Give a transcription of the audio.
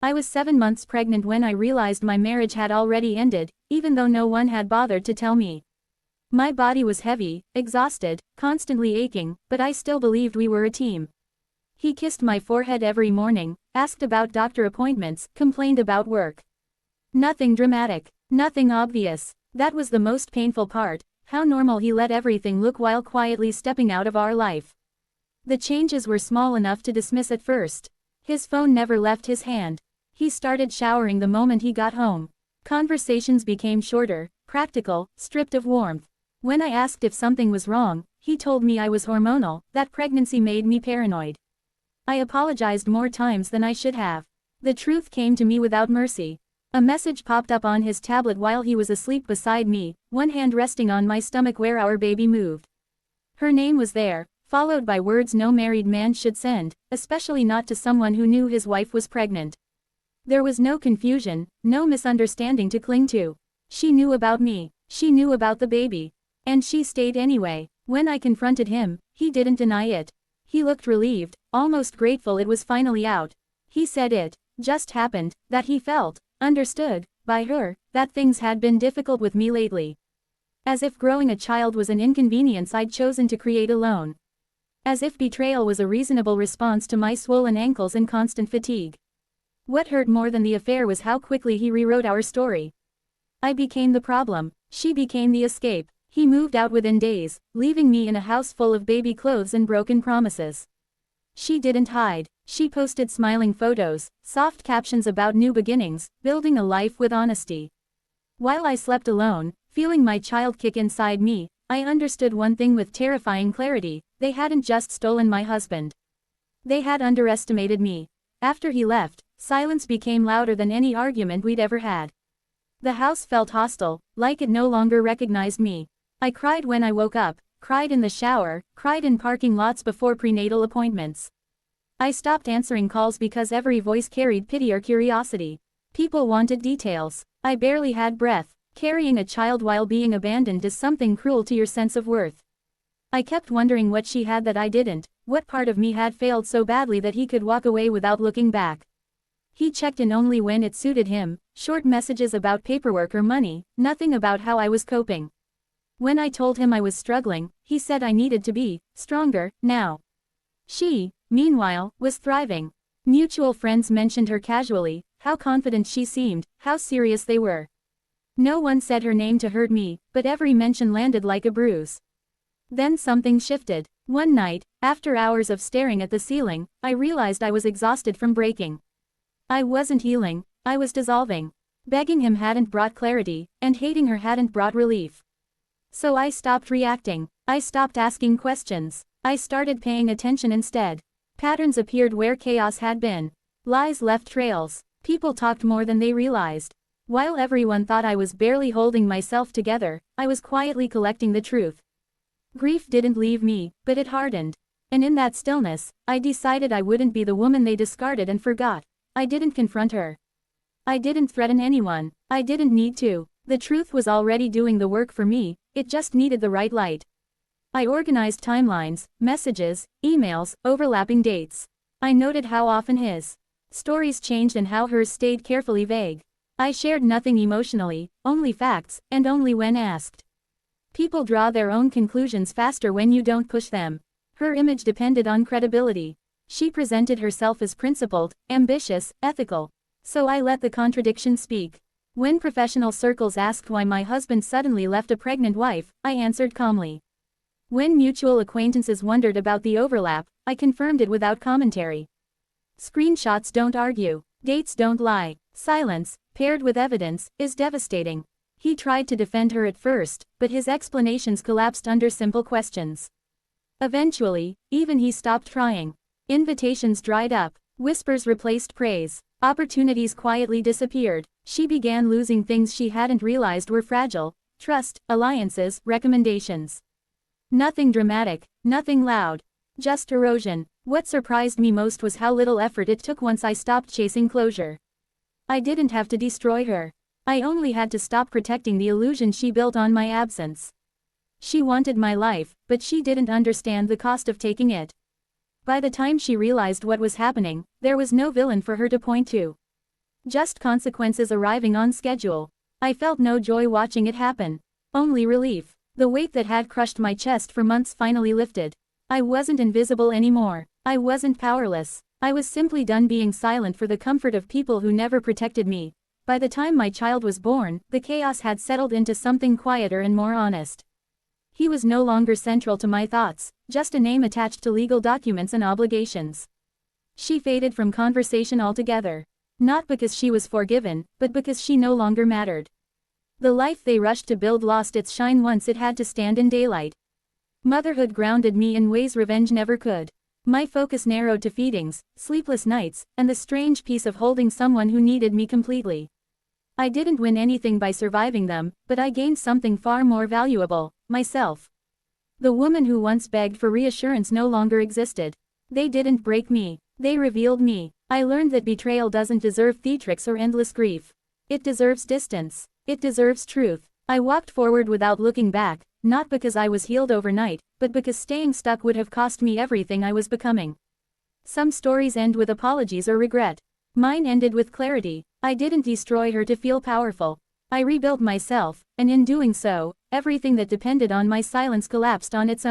I was 7 months pregnant when I realized my marriage had already ended, even though no one had bothered to tell me. My body was heavy, exhausted, constantly aching, but I still believed we were a team. He kissed my forehead every morning, asked about doctor appointments, complained about work. Nothing dramatic, nothing obvious. That was the most painful part, how normal he let everything look while quietly stepping out of our life. The changes were small enough to dismiss at first. His phone never left his hand. He started showering the moment he got home. Conversations became shorter, practical, stripped of warmth. When I asked if something was wrong, he told me I was hormonal, that pregnancy made me paranoid. I apologized more times than I should have. The truth came to me without mercy. A message popped up on his tablet while he was asleep beside me, one hand resting on my stomach where our baby moved. Her name was there, followed by words no married man should send, especially not to someone who knew his wife was pregnant. There was no confusion, no misunderstanding to cling to. She knew about me, she knew about the baby. And she stayed anyway. When I confronted him, he didn't deny it. He looked relieved, almost grateful it was finally out. He said it just happened, that he felt understood by her, that things had been difficult with me lately. As if growing a child was an inconvenience I'd chosen to create alone. As if betrayal was a reasonable response to my swollen ankles and constant fatigue. What hurt more than the affair was how quickly he rewrote our story. I became the problem, she became the escape. He moved out within days, leaving me in a house full of baby clothes and broken promises. She didn't hide. She posted smiling photos, soft captions about new beginnings, building a life with honesty. While I slept alone, feeling my child kick inside me, I understood one thing with terrifying clarity: they hadn't just stolen my husband. They had underestimated me. After he left, silence became louder than any argument we'd ever had. The house felt hostile, like it no longer recognized me. I cried when I woke up, cried in the shower, cried in parking lots before prenatal appointments. I stopped answering calls because every voice carried pity or curiosity. People wanted details. I barely had breath. Carrying a child while being abandoned is something cruel to your sense of worth. I kept wondering what she had that I didn't, what part of me had failed so badly that he could walk away without looking back. He checked in only when it suited him, short messages about paperwork or money, nothing about how I was coping. When I told him I was struggling, he said I needed to be stronger now. She, meanwhile, was thriving. Mutual friends mentioned her casually, how confident she seemed, how serious they were. No one said her name to hurt me, but every mention landed like a bruise. Then something shifted. One night, after hours of staring at the ceiling, I realized I was exhausted from breaking. I wasn't healing, I was dissolving. Begging him hadn't brought clarity, and hating her hadn't brought relief. So I stopped reacting. I stopped asking questions. I started paying attention instead. Patterns appeared where chaos had been. Lies left trails. People talked more than they realized. While everyone thought I was barely holding myself together, I was quietly collecting the truth. Grief didn't leave me, but it hardened. And in that stillness, I decided I wouldn't be the woman they discarded and forgot. I didn't confront her. I didn't threaten anyone. I didn't need to. The truth was already doing the work for me, it just needed the right light. I organized timelines, messages, emails, overlapping dates. I noted how often his stories changed and how hers stayed carefully vague. I shared nothing emotionally, only facts, and only when asked. People draw their own conclusions faster when you don't push them. Her image depended on credibility. She presented herself as principled, ambitious, ethical. So I let the contradiction speak. When professional circles asked why my husband suddenly left a pregnant wife, I answered calmly. When mutual acquaintances wondered about the overlap, I confirmed it without commentary. Screenshots don't argue. Dates don't lie. Silence, paired with evidence, is devastating. He tried to defend her at first, but his explanations collapsed under simple questions. Eventually, even he stopped trying. Invitations dried up. Whispers replaced praise. Opportunities quietly disappeared. She began losing things she hadn't realized were fragile: trust, alliances, recommendations. Nothing dramatic, nothing loud. Just erosion. What surprised me most was how little effort it took once I stopped chasing closure. I didn't have to destroy her. I only had to stop protecting the illusion she built on my absence. She wanted my life, but she didn't understand the cost of taking it. By the time she realized what was happening, there was no villain for her to point to. Just consequences arriving on schedule. I felt no joy watching it happen. Only relief. The weight that had crushed my chest for months finally lifted. I wasn't invisible anymore. I wasn't powerless. I was simply done being silent for the comfort of people who never protected me. By the time my child was born, the chaos had settled into something quieter and more honest. He was no longer central to my thoughts, just a name attached to legal documents and obligations. She faded from conversation altogether. Not because she was forgiven, but because she no longer mattered. The life they rushed to build lost its shine once it had to stand in daylight. Motherhood grounded me in ways revenge never could. My focus narrowed to feedings, sleepless nights, and the strange peace of holding someone who needed me completely. I didn't win anything by surviving them, but I gained something far more valuable, myself. The woman who once begged for reassurance no longer existed. They didn't break me. They revealed me. I learned that betrayal doesn't deserve theatrics or endless grief. It deserves distance. It deserves truth. I walked forward without looking back, not because I was healed overnight, but because staying stuck would have cost me everything I was becoming. Some stories end with apologies or regret. Mine ended with clarity. I didn't destroy her to feel powerful. I rebuilt myself, and in doing so, everything that depended on my silence collapsed on its own.